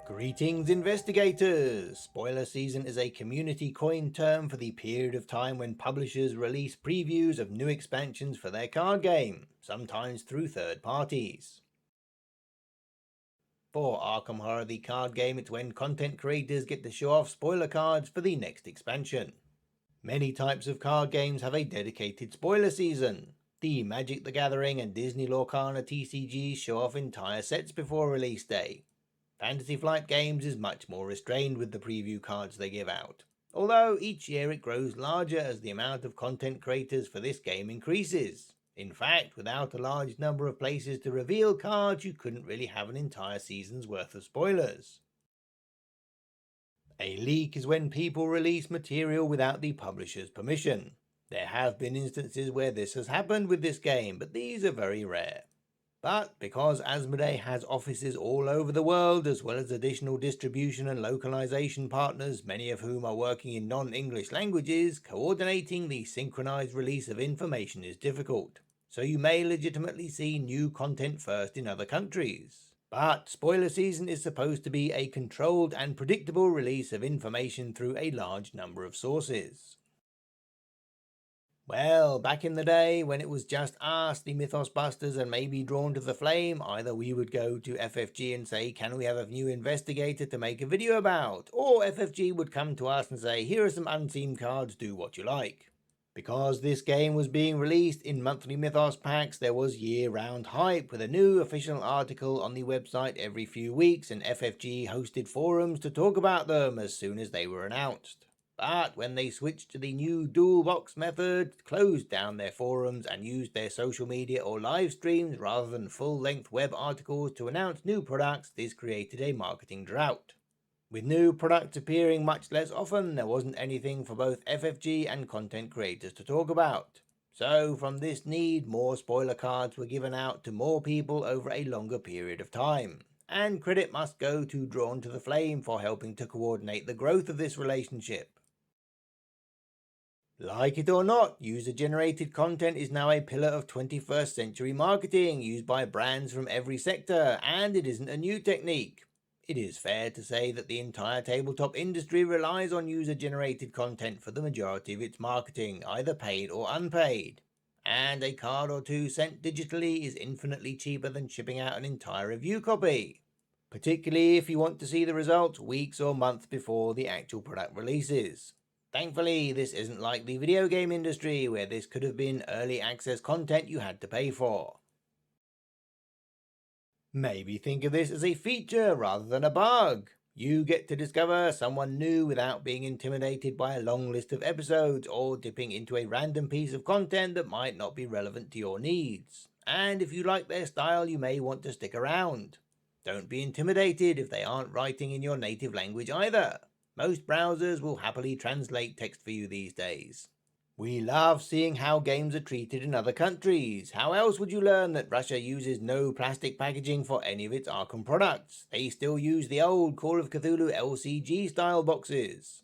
Greetings, investigators! Spoiler season is a community coined term for the period of time when publishers release previews of new expansions for their card game, sometimes through third parties. For Arkham Horror the card game, it's when content creators get to show off spoiler cards for the next expansion. Many types of card games have a dedicated spoiler season. The Magic the Gathering and Disney Lorcana TCGs show off entire sets before release day. Fantasy Flight Games is much more restrained with the preview cards they give out, although each year it grows larger as the amount of content creators for this game increases. In fact, without a large number of places to reveal cards, you couldn't really have an entire season's worth of spoilers. A leak is when people release material without the publisher's permission. There have been instances where this has happened with this game, but these are very rare. But because Asmodee has offices all over the world, as well as additional distribution and localization partners, many of whom are working in non-English languages, coordinating the synchronized release of information is difficult. So you may legitimately see new content first in other countries. But spoiler season is supposed to be a controlled and predictable release of information through a large number of sources. Well, back in the day, when it was just us, the Mythos Busters, and maybe Drawn to the Flame, either we would go to FFG and say, can we have a new investigator to make a video about? Or FFG would come to us and say, here are some unseen cards, do what you like. Because this game was being released in monthly Mythos packs, there was year-round hype with a new official article on the website every few weeks, and FFG hosted forums to talk about them as soon as they were announced. But when they switched to the new dual box method, closed down their forums and used their social media or live streams rather than full-length web articles to announce new products, this created a marketing drought. With new products appearing much less often, there wasn't anything for both FFG and content creators to talk about. So from this need, more spoiler cards were given out to more people over a longer period of time. And credit must go to Drawn to the Flame for helping to coordinate the growth of this relationship. Like it or not, user-generated content is now a pillar of 21st century marketing used by brands from every sector, and it isn't a new technique. It is fair to say that the entire tabletop industry relies on user-generated content for the majority of its marketing, either paid or unpaid. And a card or two sent digitally is infinitely cheaper than shipping out an entire review copy, particularly if you want to see the results weeks or months before the actual product releases. Thankfully, this isn't like the video game industry, where this could have been early access content you had to pay for. Maybe think of this as a feature rather than a bug. You get to discover someone new without being intimidated by a long list of episodes or dipping into a random piece of content that might not be relevant to your needs. And if you like their style, you may want to stick around. Don't be intimidated if they aren't writing in your native language either. Most browsers will happily translate text for you these days. We love seeing how games are treated in other countries. How else would you learn that Russia uses no plastic packaging for any of its Arkham products? They still use the old Call of Cthulhu LCG style boxes.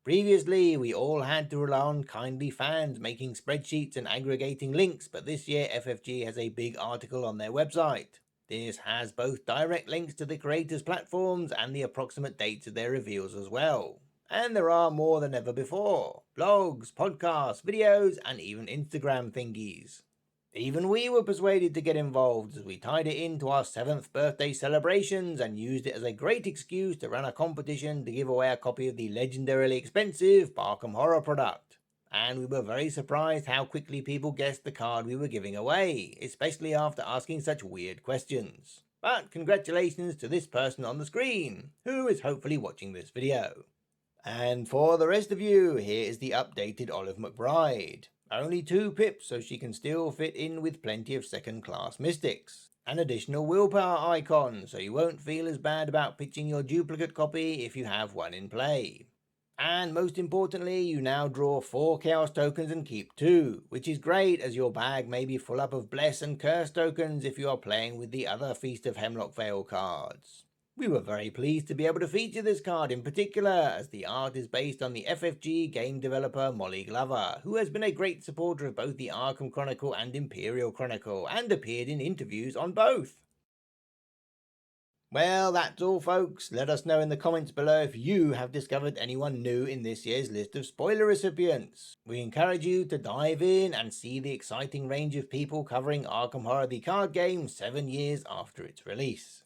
Previously, we all had to rely on kindly fans making spreadsheets and aggregating links, but this year FFG has a big article on their website. This has both direct links to the creators' platforms and the approximate dates of their reveals as well. And there are more than ever before. Blogs, podcasts, videos, and even Instagram thingies. Even we were persuaded to get involved as we tied it into our 7th birthday celebrations and used it as a great excuse to run a competition to give away a copy of the legendarily expensive Arkham Horror product. And we were very surprised how quickly people guessed the card we were giving away, especially after asking such weird questions. But congratulations to this person on the screen, who is hopefully watching this video. And for the rest of you, here is the updated Olive McBride. Only 2 pips, so she can still fit in with plenty of second-class mystics. An additional willpower icon, so you won't feel as bad about pitching your duplicate copy if you have one in play. And most importantly, you now draw 4 Chaos tokens and keep 2, which is great as your bag may be full up of Bless and Curse tokens if you are playing with the other Feast of Hemlock Vale cards. We were very pleased to be able to feature this card in particular, as the art is based on the FFG game developer Molly Glover, who has been a great supporter of both the Arkham Chronicle and Imperial Chronicle, and appeared in interviews on both. Well, that's all, folks. Let us know in the comments below if you have discovered anyone new in this year's list of spoiler recipients. We encourage you to dive in and see the exciting range of people covering Arkham Horror the card game 7 years after its release.